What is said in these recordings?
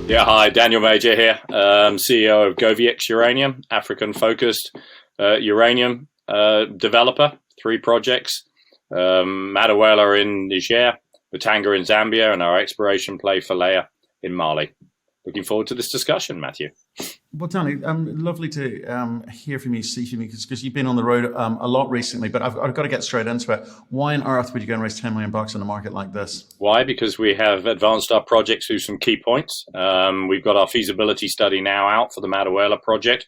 Yeah, hi, Daniel Major here, CEO of GoviEx Uranium, African-focused uranium developer, 3 projects, Madaouela in Niger, Mutanga in Zambia, and our exploration play Falea in Mali. Looking forward to this discussion, Matthew. Well, Danny, lovely to hear from you, see from you, because you've been on the road a lot recently, but I've got to get straight into it. Why on earth would you go and raise $10 million in a market like this? Why? Because we have advanced our projects through some key points. We've got our feasibility study now out for the Madaouela project.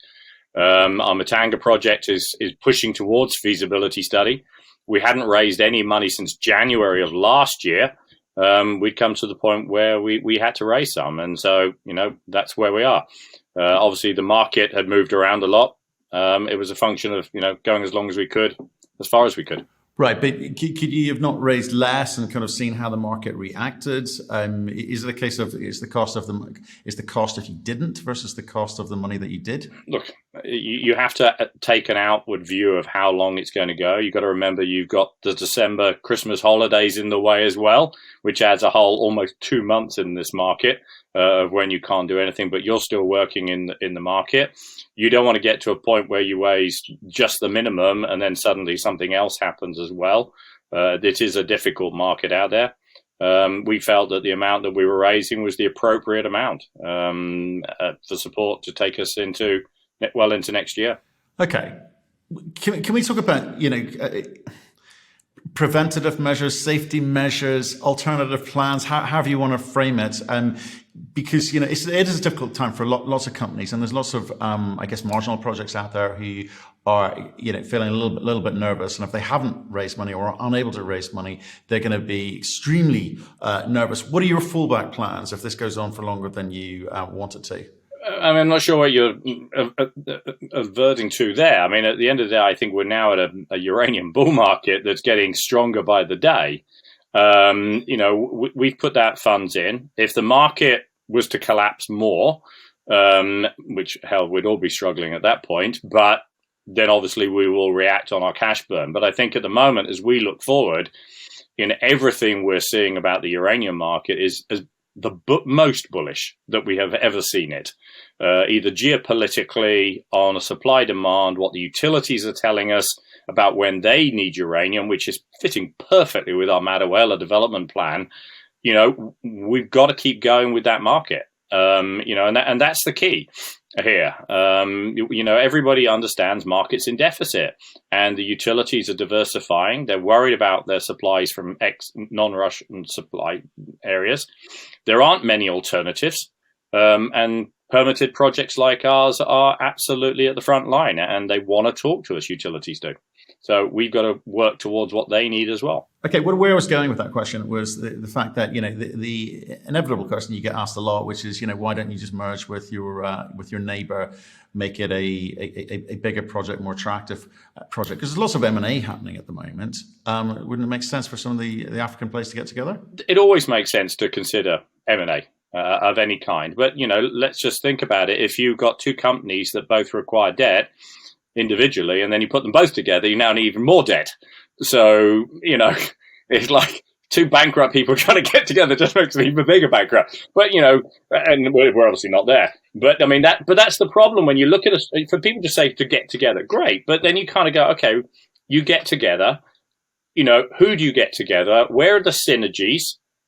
Our Mutanga project is pushing towards feasibility study. We hadn't raised any money since January of last year. We'd come to the point where we had to raise some. And so, that's where we are. Obviously, the market had moved around a lot. It was a function of, going as long as we could, as far as we could. Right, but could you have not raised less and kind of seen how the market reacted? Is it a case of is the cost if you didn't versus the cost of the money that you did? Look, you have to take an outward view of how long it's going to go. You've got to remember you've got the December Christmas holidays in the way as well, which adds a whole almost 2 months in this market of when you can't do anything, but you're still working in the market. You don't want to get to a point where you raise just the minimum and then suddenly something else happens as well. It is a difficult market out there. We felt that the amount that we were raising was the appropriate amount for support to take us into next year. Okay. Can we talk about, preventative measures, safety measures, alternative plans, however you want to frame it? Because, it is a difficult time for lots of companies, and there's lots of, marginal projects out there who are, feeling a little bit nervous. And if they haven't raised money or are unable to raise money, they're going to be extremely nervous. What are your fallback plans if this goes on for longer than you want it to? I'm not sure what you're averting to there. At the end of the day, I think we're now at a uranium bull market that's getting stronger by the day. We've put that funds in. If the market was to collapse more, which hell, we'd all be struggling at that point, but then obviously we will react on our cash burn. But I think at the moment, as we look forward, everything we're seeing about the uranium market is the most bullish that we have ever seen it, either geopolitically on a supply demand, what the utilities are telling us about when they need uranium, which is fitting perfectly with our Madaouela development plan. We've got to keep going with that market, and that's the key here. Everybody understands markets in deficit, and the utilities are diversifying. They're worried about their supplies from non-Russian supply areas. There aren't many alternatives, and permitted projects like ours are absolutely at the front line, and they want to talk to us, utilities do. So we've got to work towards what they need as well. Okay, where I was going with that question was the fact that, the inevitable question you get asked a lot, which is, why don't you just merge with your neighbor, make it a bigger project, more attractive project? Because there's lots of M&A happening at the moment. Wouldn't it make sense for some of the African players to get together? It always makes sense to consider M&A. Of any kind. But, let's just think about it. If you've got 2 companies that both require debt individually, and then you put them both together, you now need even more debt. So, it's like 2 bankrupt people trying to get together just makes them even bigger bankrupt. But, and we're obviously not there. But that's the problem when you look at us, for people to say to get together, great. But then you kind of go, okay, you get together, who do you get together? Where are the synergies?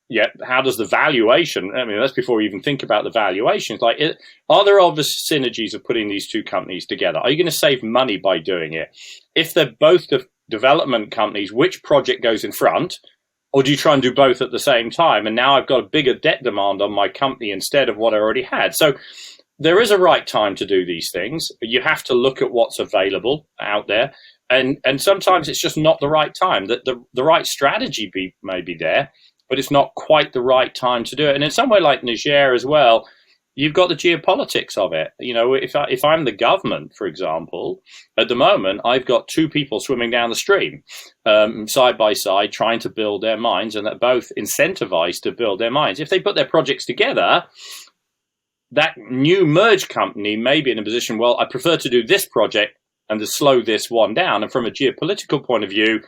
Yeah, how does the valuation, that's before you even think about the valuations. Are there obvious synergies of putting these 2 companies together? Are you going to save money by doing it? If they're both development companies, which project goes in front? Or do you try and do both at the same time? And now I've got a bigger debt demand on my company instead of what I already had. So there is a right time to do these things. You have to look at what's available out there. And sometimes it's just not the right time. The right strategy may be there, but it's not quite the right time to do it. And in somewhere like Niger as well, you've got the geopolitics of it. If I'm the government, for example, at the moment, I've got 2 people swimming down the stream, side by side, trying to build their mines, and they're both incentivized to build their mines. If they put their projects together, that new merged company may be in a position, well, I prefer to do this project and to slow this one down. And from a geopolitical point of view,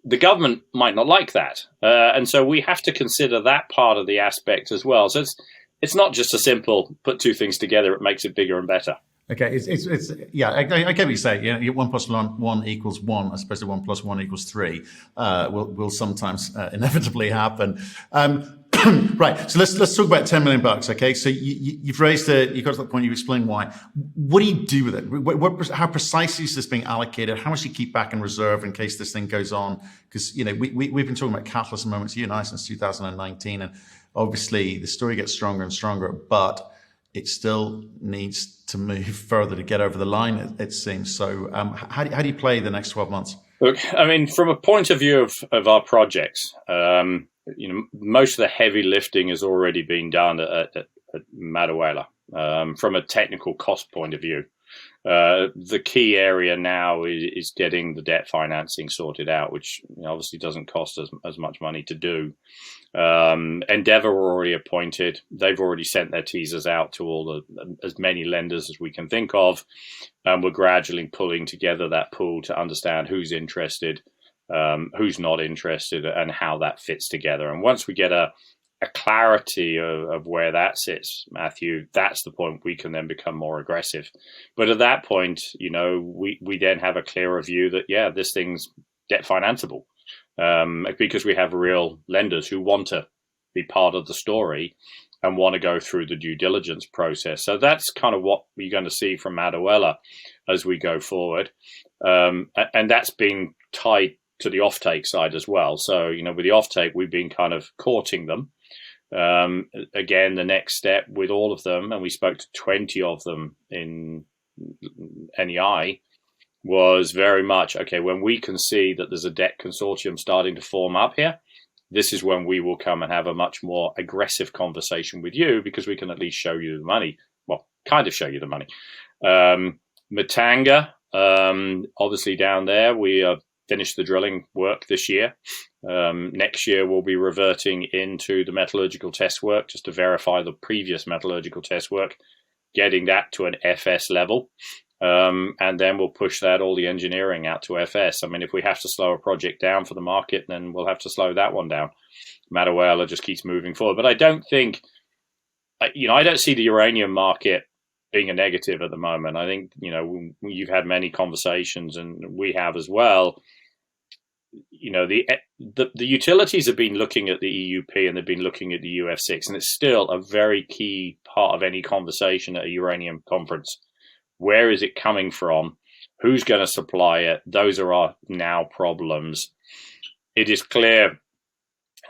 the government might not like that. And so we have to consider that part of the aspect as well. So it's not just a simple put two things together, it makes it bigger and better. Okay, it's yeah. I get what you say. Yeah, 1 plus 1 equals 1, as opposed to 1 plus 1 equals 3. Will sometimes inevitably happen. Right. So let's talk about $10 million. Okay. So you've raised it. You got to the point. You explained why. What do you do with it? How precisely is this being allocated? How much do you keep back in reserve in case this thing goes on? Because we've been talking about catalyst moments, you and I, since 2019, and obviously the story gets stronger and stronger, but it still needs to move further to get over the line, it seems. So how do you play the next 12 months? Look, I mean, from a point of view of our projects, most of the heavy lifting has already been done at Madaouela from a technical cost point of view. The key area now is getting the debt financing sorted out, which obviously doesn't cost as much money to do. Endeavour were already appointed. They've already sent their teasers out to as many lenders as we can think of. We're gradually pulling together that pool to understand who's interested, who's not interested, and how that fits together. And once we get a clarity of where that sits, Matthew, that's the point we can then become more aggressive. But at that point, we then have a clearer view that, yeah, this thing's debt financeable. Because we have real lenders who want to be part of the story and want to go through the due diligence process. So that's kind of what we're going to see from Madaouela as we go forward. And that's been tied to the offtake side as well. So, with the offtake, we've been kind of courting them. Again, the next step with all of them, and we spoke to 20 of them in NEI, was very much, okay, when we can see that there's a debt consortium starting to form up here, this is when we will come and have a much more aggressive conversation with you, because we can at least show you the money. Well, kind of show you the money. Mutanga, obviously down there, we finished the drilling work this year. Next year, we'll be reverting into the metallurgical test work just to verify the previous metallurgical test work, getting that to an FS level. And then we'll push all the engineering out to FS. I mean, if we have to slow a project down for the market, then we'll have to slow that one down. Madaouela just keeps moving forward. But I don't think, I don't see the uranium market being a negative at the moment. I think, you've had many conversations, and we have as well. The utilities have been looking at the EUP and they've been looking at the UF6, and it's still a very key part of any conversation at a uranium conference. Where is it coming from? Who's going to supply it? Those are our now problems. It is clear,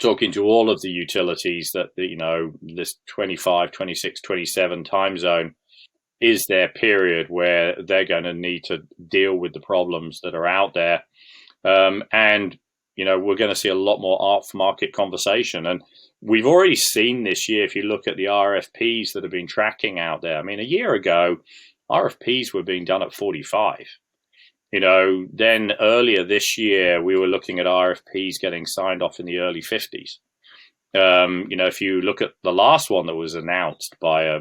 talking to all of the utilities, that this 25, 26, 27 time zone is their period where they're going to need to deal with the problems that are out there. And we're going to see a lot more off-market conversation. And we've already seen this year, if you look at the RFPs that have been tracking out there. I mean, a year ago, RFPs were being done at 45. Then earlier this year, we were looking at RFPs getting signed off in the early 50s. If you look at the last one that was announced by a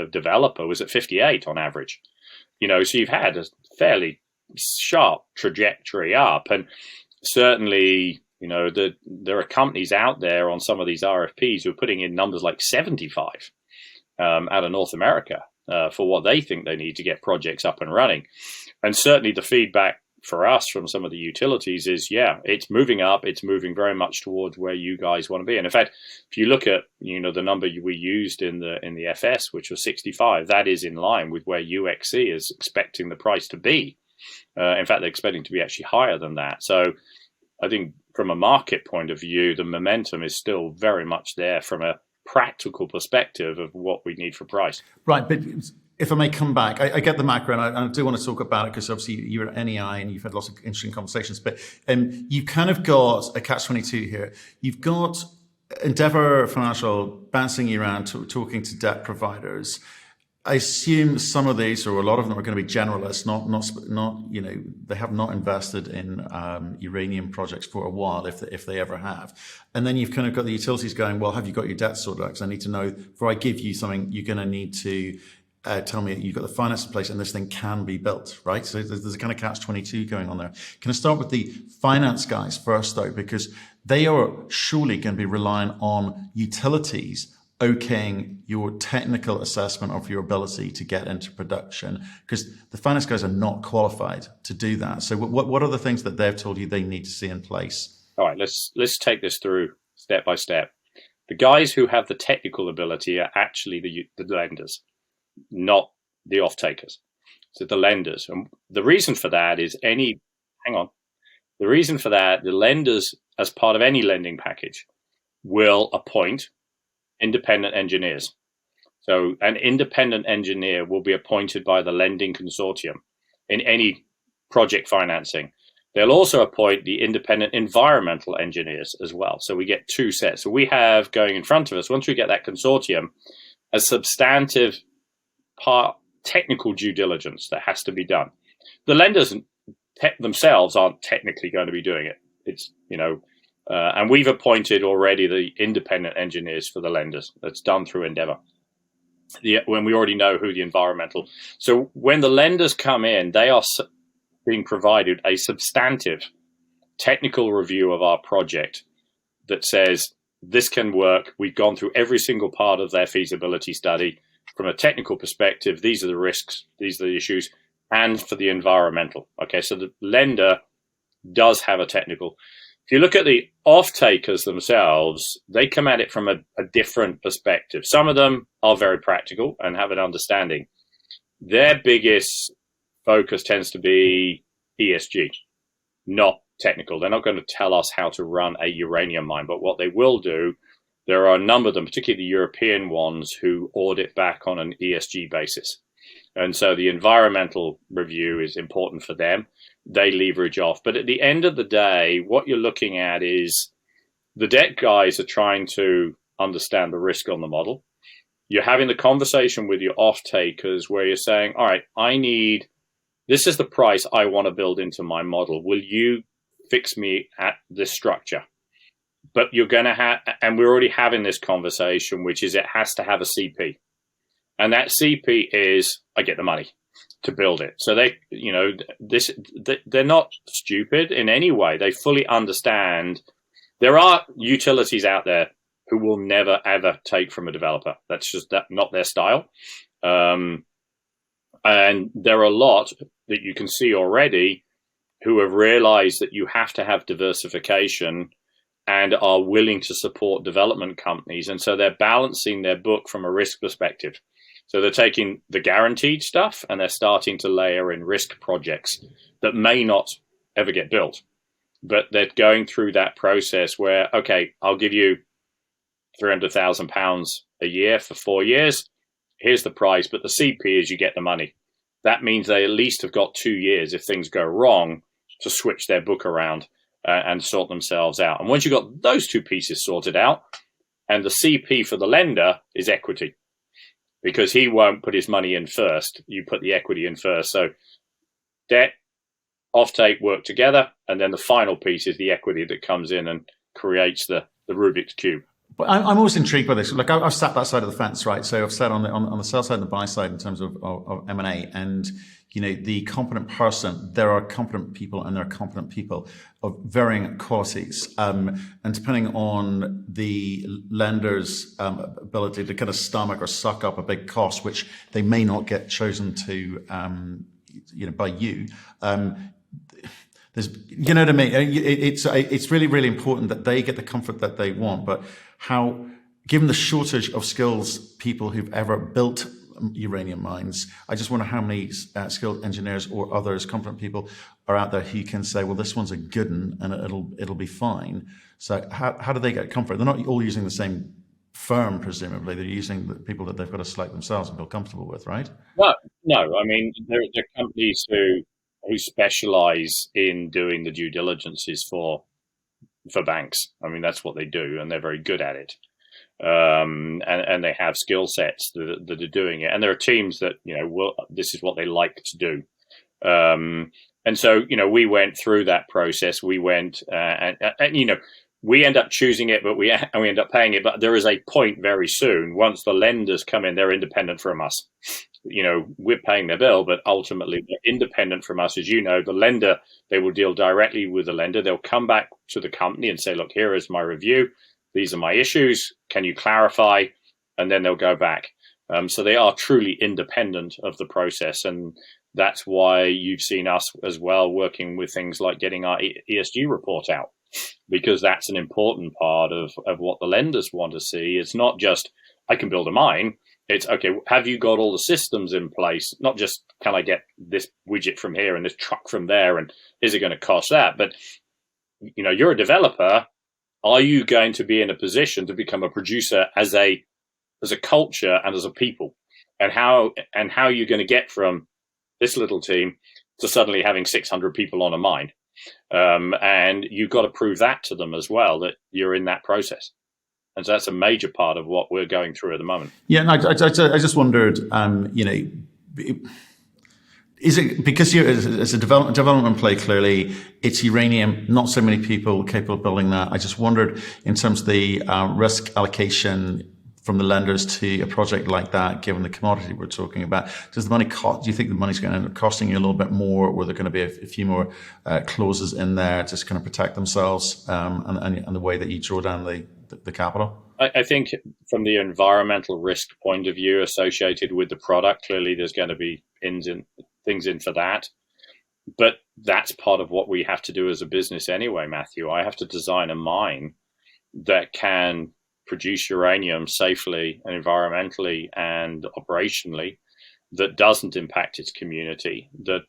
developer, was at 58 on average. So you've had a fairly sharp trajectory up. And certainly, there are companies out there on some of these RFPs who are putting in numbers like 75 out of North America. For what they think they need to get projects up and running. And certainly the feedback for us from some of the utilities is, yeah, it's moving up. It's moving very much towards where you guys want to be. And in fact, if you look at, the number we used in the FS, which was 65, that is in line with where UXC is expecting the price to be. In fact, they're expecting to be actually higher than that. So I think from a market point of view, the momentum is still very much there from a practical perspective of what we need for price. Right, but if I may come back, I get the macro, and I do want to talk about it because obviously you're at NEI and you've had lots of interesting conversations, but you've kind of got a catch-22 here. You've got Endeavour Financial bouncing you around, talking to debt providers. I assume some of these, or a lot of them, are going to be generalists, not they have not invested in uranium projects for a while, if they ever have. And then you've kind of got the utilities going, well, have you got your debt sorted out? Because I need to know, before I give you something, you're going to need to tell me you've got the finance in place and this thing can be built, right? So there's a kind of catch-22 going on there. Can I start with the finance guys first, though, because they are surely going to be relying on utilities okaying your technical assessment of your ability to get into production, because the finance guys are not qualified to do that. So what are the things that they've told you they need to see in place? All right, let's take this through step by step. The guys who have the technical ability are actually the lenders, not the off-takers. So the lenders. And the reason for that is the reason for that, the lenders, as part of any lending package, will appoint independent engineers. So an independent engineer will be appointed by the lending consortium in any project financing. They'll also appoint the independent environmental engineers as well. So we get two sets. So we have going in front of us, once we get that consortium, a substantive part technical due diligence that has to be done. The lenders themselves aren't technically going to be doing it. It's, and we've appointed already the independent engineers for the lenders. That's done through Endeavour. When we already know who the environmental. So when the lenders come in, they are being provided a substantive technical review of our project that says this can work. We've gone through every single part of their feasibility study. From a technical perspective, these are the risks, these are the issues, and for the environmental. Okay, so the lender does have a technical. If you look at the off-takers themselves, they come at it from a different perspective. Some of them are very practical and have an understanding. Their biggest focus tends to be ESG, not technical. They're not going to tell us how to run a uranium mine, but what they will do, there are a number of them, particularly the European ones, who audit back on an ESG basis. And so the environmental review is important for them. They leverage off. But at the end of the day, what you're looking at is the debt guys are trying to understand the risk on the model. You're having the conversation with your off-takers where you're saying, all right, this is the price I want to build into my model. Will you fix me at this structure? But you're going to have, and we're already having this conversation, which is it has to have a CP. And that CP is, I get the money to build it. So they're not stupid in any way. They fully understand. There are utilities out there who will never, ever take from a developer. That's just not their style. And there are a lot that you can see already who have realized that you have to have diversification and are willing to support development companies. And so they're balancing their book from a risk perspective. So they're taking the guaranteed stuff and they're starting to layer in risk projects that may not ever get built. But they're going through that process where, okay, I'll give you £300,000 a year for 4 years. Here's the price, but the CP is you get the money. That means they at least have got 2 years if things go wrong to switch their book around and sort themselves out. And once you've got those two pieces sorted out, and the CP for the lender is equity, because he won't put his money in first. You put the equity in first. So debt, offtake work together, and then the final piece is the equity that comes in and creates the Rubik's Cube. But I'm always intrigued by this. Like I've sat that side of the fence, right? So I've sat on the sell side and the buy side in terms of M&A, and the competent person. There are competent people, and there are competent people of varying qualities, and depending on the lender's ability to kind of stomach or suck up a big cost, which they may not get chosen to, by you. There's, you know what I mean? It's really, really important that they get the comfort that they want. But how, given the shortage of skills, people who've ever built uranium mines, I just wonder how many skilled engineers or others, competent people, are out there who can say, well, this one's a good one and it'll be fine. So how do they get comfort? They're not all using the same firm, presumably. They're using the people that they've got to select themselves and feel comfortable with, right? No. I mean, there are companies who specialize in doing the due diligences for banks. I mean, that's what they do, and they're very good at it. And they have skill sets that are doing it. And there are teams that, this is what they like to do. And so, we went through that process. We went, and we end up choosing it, but we end up paying it. But there is a point very soon, once the lenders come in, they're independent from us. We're paying their bill, but ultimately they're independent from us. As you know, the lender, they will deal directly with the lender. They'll come back to the company and say, look, here is my review. These are my issues. Can you clarify? and then they'll go back. So they are truly independent of the process, and that's why you've seen us as well working with things like getting our ESG report out, because that's an important part of what the lenders want to see. It's not just, I can build a mine. It's, okay, have you got all the systems in place? Not just, can I get this widget from here and this truck from there, and is it going to cost that? But, you're a developer. Are you going to be in a position to become a producer as a culture and as a people? And how are you going to get from this little team to suddenly having 600 people on a mine? And you've got to prove that to them as well, that you're in that process. And so that's a major part of what we're going through at the moment. Yeah, and I just wondered, is it because it's a development play? Clearly, it's uranium. Not so many people capable of building that. I just wondered, in terms of the risk allocation from the lenders to a project like that, given the commodity we're talking about, does the money cost? Do you think the money's going to end up costing you a little bit more, or are there going to be a few more clauses in there to kind of protect themselves and the way that you draw down the capital? I think from the environmental risk point of view associated with the product, clearly there's going to be things in for that. But that's part of what we have to do as a business anyway, Matthew. I have to design a mine that can produce uranium safely and environmentally and operationally, that doesn't impact its community, that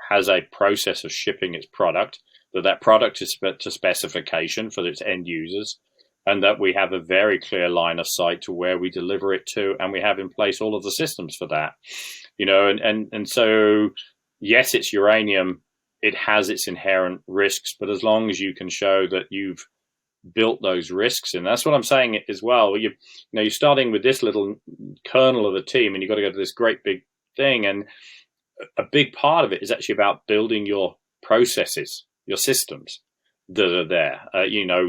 has a process of shipping its product, that product is to specification for its end users, and that we have a very clear line of sight to where we deliver it to, and we have in place all of the systems for that. And so, yes, it's uranium. It has its inherent risks, but as long as you can show that you've built those risks, and that's what I'm saying as well. You're starting with this little kernel of a team, and you've got to go to this great big thing. And a big part of it is actually about building your processes, your systems that are there,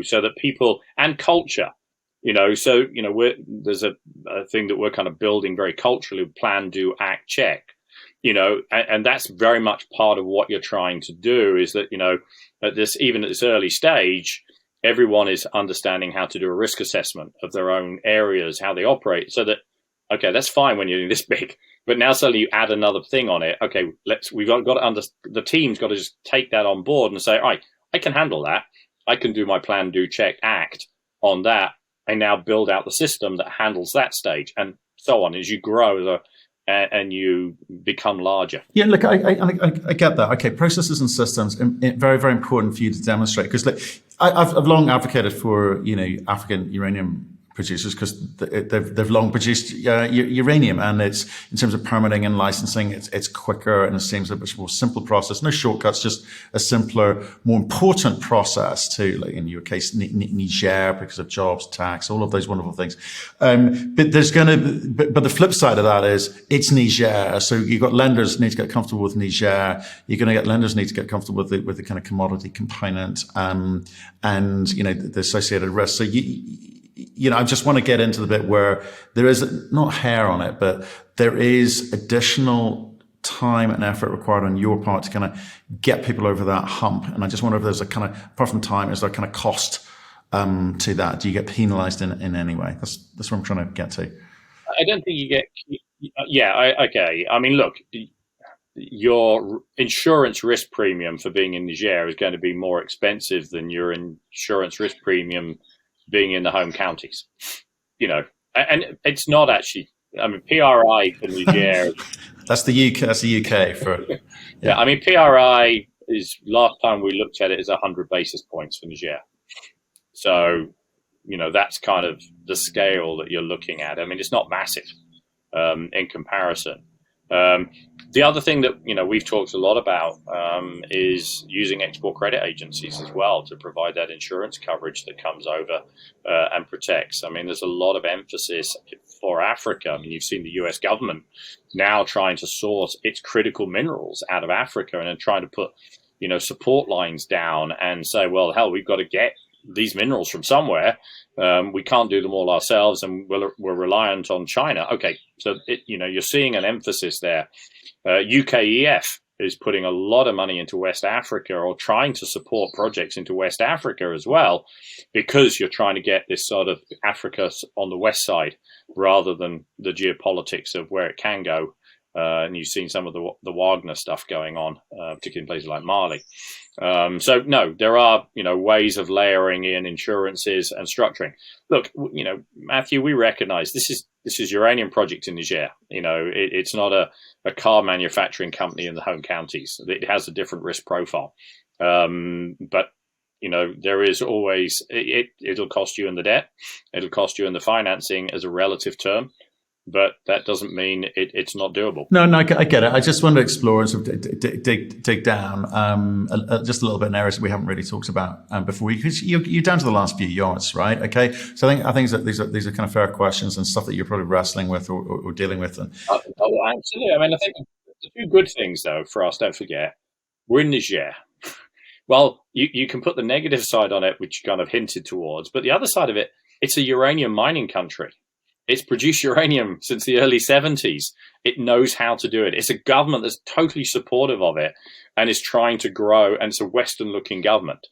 so that people, and culture, there's a thing that we're kind of building very culturally: plan, do, act, check, and that's very much part of what you're trying to do, is that, at this early stage, everyone is understanding how to do a risk assessment of their own areas, how they operate, so that, okay, that's fine when you're this big, but now suddenly you add another thing on it. Okay, the team's got to just take that on board and say, all right, I can handle that. I can do my plan, do, check, act on that. I now build out the system that handles that stage, and so on as you grow and you become larger. Yeah, look, I get that. Okay, processes and systems, very, very important for you to demonstrate, because I've long advocated for African uranium producers, because they've long produced uranium, and it's, in terms of permitting and licensing, it's quicker, and it seems a much more simple process. No shortcuts, just a simpler, more important process to, like in your case, Niger, because of jobs, tax, all of those wonderful things. But the flip side of that is it's Niger, so you've got lenders need to get comfortable with Niger. You're going to get lenders need to get comfortable with the kind of commodity component, and the associated risks. So I just want to get into the bit where there is not hair on it, but there is additional time and effort required on your part to kind of get people over that hump. And I just wonder if there's a kind of, apart from time, is there a kind of cost to that? Do you get penalized in any way? That's what I'm trying to get to. I don't think you get. Okay. I mean, look, your insurance risk premium for being in Niger is going to be more expensive than your insurance risk premium being in the home counties, and it's not actually. I mean, PRI for Niger. That's the UK. That's the UK for. Yeah, I mean, PRI is, last time we looked at it, is 100 basis points for Niger. So, that's kind of the scale that you're looking at. I mean, it's not massive in comparison. The other thing that we've talked a lot about is using export credit agencies as well to provide that insurance coverage that comes over and protects. I mean, there's a lot of emphasis for Africa. I mean, you've seen the U.S. government now trying to source its critical minerals out of Africa, and then trying to put support lines down and say, well, hell, we've got to get these minerals from somewhere. We can't do them all ourselves, and we're reliant on China. Okay, so you're seeing an emphasis there. UKEF is putting a lot of money into West Africa, or trying to support projects into West Africa as well, because you're trying to get this sort of Africa on the west side rather than the geopolitics of where it can go. And you've seen some of the Wagner stuff going on, particularly in places like Mali. So no, there are, ways of layering in insurances and structuring. Look, Matthew, we recognize this is uranium project in Niger. It's not a car manufacturing company in the home counties. It has a different risk profile. But there is always, it'll cost you in the debt. It'll cost you in the financing as a relative term. But that doesn't mean it's not doable. No, I get it. I just want to explore and sort of dig down just a little bit in areas that we haven't really talked about before. Because you're down to the last few yards, right? Okay, so I think that these are kind of fair questions and stuff that you're probably wrestling with or dealing with. Oh, absolutely. I mean, I think the two good things though for us, don't forget, we're in Niger. Well, you can put the negative side on it, which you kind of hinted towards, but the other side of it, it's a uranium mining country. It's produced uranium since the early 70s. It knows how to do it. It's a government that's totally supportive of it and is trying to grow, and it's a Western-looking government.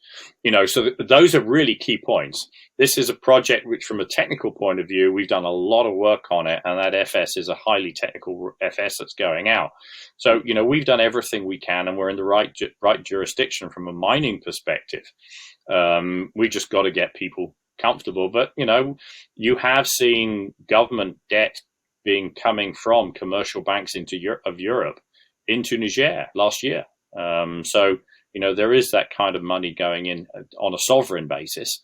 So those are really key points. This is a project which, from a technical point of view, we've done a lot of work on it, and that FS is a highly technical FS that's going out. So, we've done everything we can, and we're in the right jurisdiction from a mining perspective. We just got to get people comfortable, but you have seen government debt coming from commercial banks of Europe into Niger last year. So there is that kind of money going in on a sovereign basis,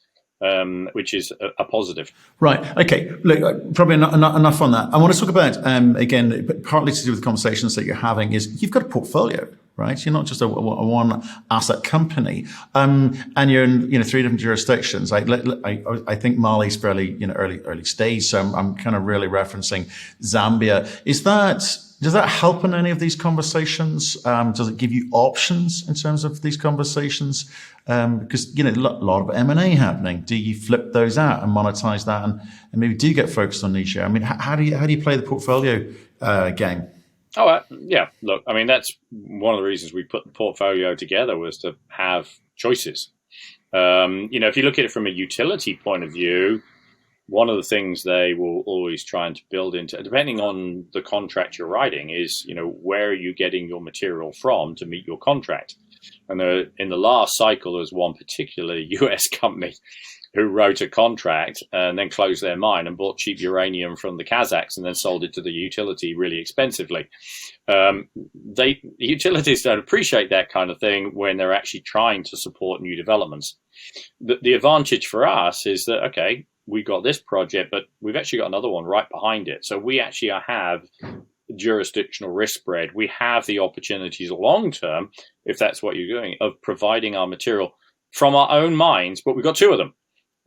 which is a positive. Right. Okay. Look, probably not enough on that. I want to talk about again, partly to do with the conversations that you're having, is you've got a portfolio. Right, you're not just a one asset company, and you're in 3 different jurisdictions. I think Mali's fairly early stage, so I'm kind of really referencing Zambia. Does that help in any of these conversations? Does it give you options in terms of these conversations? Because a lot of M&A happening. Do you flip those out and monetize that, and maybe do you get focused on Niger? I mean, how do you play the portfolio game? Oh, yeah. Look, I mean, that's one of the reasons we put the portfolio together, was to have choices. If you look at it from a utility point of view, one of the things they will always try and build into, depending on the contract you're writing, is, where are you getting your material from to meet your contract? And in the last cycle, there was one particular US company who wrote a contract and then closed their mine and bought cheap uranium from the Kazakhs and then sold it to the utility really expensively. The utilities don't appreciate that kind of thing when they're actually trying to support new developments. The advantage for us is that, okay, we got this project, but we've actually got another one right behind it. So we actually have jurisdictional risk spread. We have the opportunities long term, if that's what you're doing, of providing our material from our own mines, but we've got 2 of them.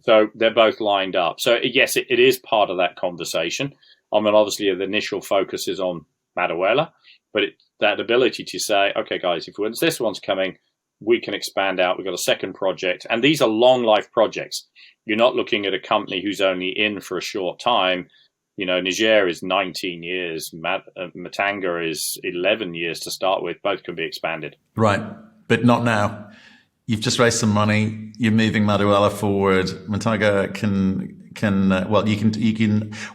So they're both lined up. So yes, it is part of that conversation. I mean, obviously the initial focus is on Madaouela, but that ability to say, okay, guys, if once this one's coming, we can expand out. We've got a second project. And these are long life projects. You're not looking at a company who's only in for a short time. Niger is 19 years. Mutanga is 11 years to start with. Both can be expanded. Right, but not now. You've just raised some money. You're moving Madaouela forward. Mutanga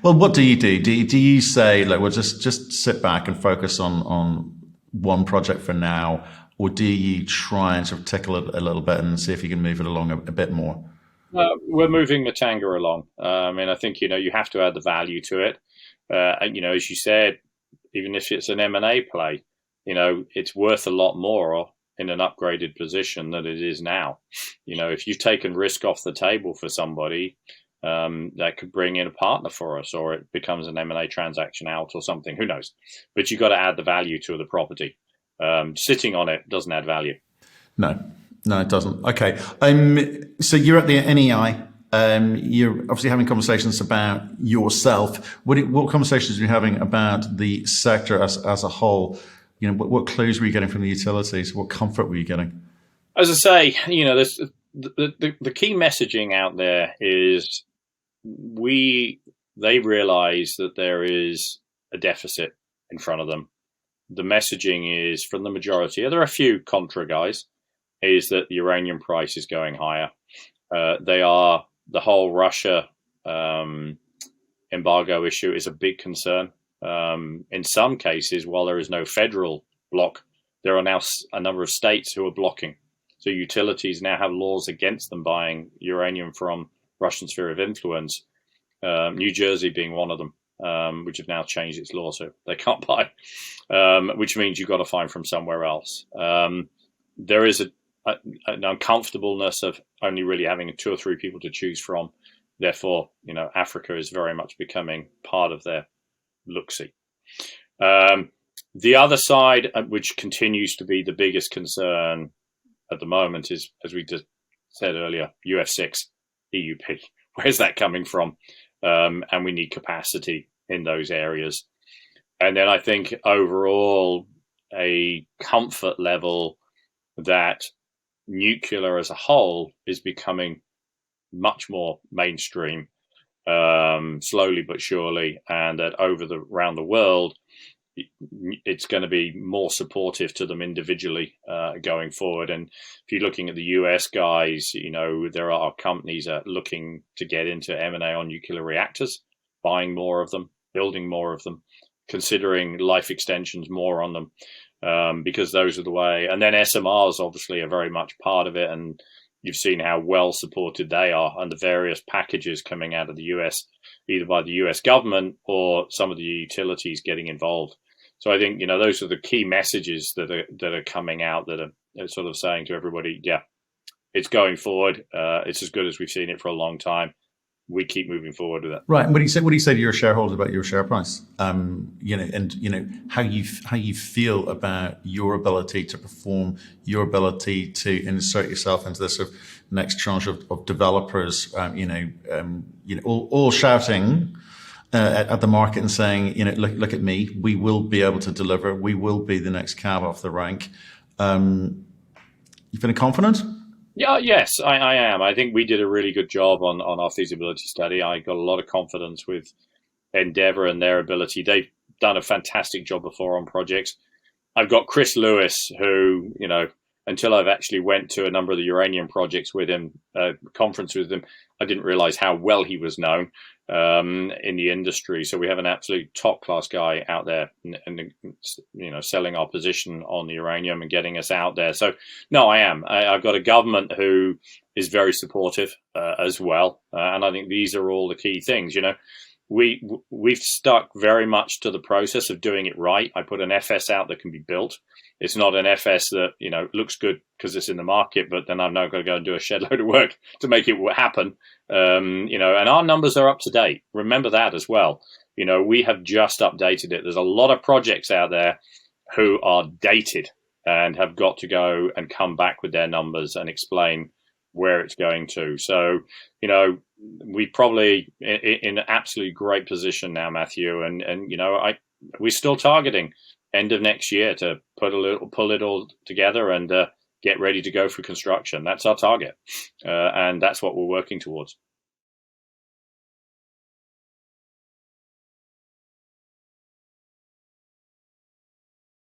what do you do? Do you say, like, well, just sit back and focus on one project for now, or do you try and sort of tickle it a little bit and see if you can move it along a bit more? We're moving Mutanga along. I think you have to add the value to it. As you said, even if it's an M&A play, it's worth a lot more in an upgraded position than it is now. If you've taken risk off the table for somebody, that could bring in a partner for us, or it becomes an M&A transaction out or something, who knows? But you've got to add the value to the property. Sitting on it doesn't add value. No, it doesn't. Okay. So you're at the NEI. You're obviously having conversations about yourself. What conversations are you having about the sector as a whole? What clues were you getting from the utilities? What comfort were you getting? As I say, the key messaging out there is they realize that there is a deficit in front of them. the messaging is from the majority. There are a few contra guys. Is that the uranium price is going higher? They are the whole Russia embargo issue is a big concern. In some cases, while there is no federal block, there are now a number of states who are blocking. So utilities now have laws against them buying uranium from Russian sphere of influence. New Jersey being one of them, which have now changed its law, so they can't buy, which means you've got to find from somewhere else. There is an uncomfortableness of only really having 2 or 3 people to choose from. Therefore, Africa is very much becoming part of their look-see. The other side, which continues to be the biggest concern at the moment, is, as we just said earlier, UF6, EUP. Where's that coming from? And we need capacity in those areas. And then I think overall a comfort level that nuclear as a whole is becoming much more mainstream, slowly but surely, and that around the world, it's going to be more supportive to them individually going forward. And if you're looking at the US guys, there are companies looking to get into M&A on nuclear reactors, buying more of them, building more of them, considering life extensions more on them, because those are the way. And then SMRs obviously are very much part of it. And you've seen how well supported they are under various packages coming out of the US, either by the US government or some of the utilities getting involved. So I think, those are the key messages that are coming out that are sort of saying to everybody, yeah, it's going forward. It's as good as we've seen it for a long time. We keep moving forward with it. Right. And what do you say to your shareholders about your share price? And how you feel about your ability to perform, your ability to insert yourself into this sort of next tranche of developers, all shouting at the market and saying, look at me, we will be able to deliver, we will be the next cab off the rank. You feeling confident? Yeah, yes, I am. I think we did a really good job on our feasibility study. I got a lot of confidence with Endeavour and their ability. They've done a fantastic job before on projects. I've got Chris Lewis, who, until I've actually went to a number of the uranium projects with him, conference with him, I didn't realize how well he was known in the industry. So we have an absolute top class guy out there and selling our position on the uranium and getting us out there. So no, I am. I've got a government who is very supportive as well. And I think these are all the key things. We've stuck very much to the process of doing it right. I put an FS out that can be built. It's not an FS that, looks good because it's in the market, but then I'm now going to go and do a shed load of work to make it happen. And our numbers are up to date. Remember that as well. We have just updated it. There's a lot of projects out there who are dated and have got to go and come back with their numbers and explain where it's going to. So, we probably in an absolutely great position now, Matthew, and we're still targeting end of next year to pull it all together and get ready to go for construction. That's our target, and that's what we're working towards.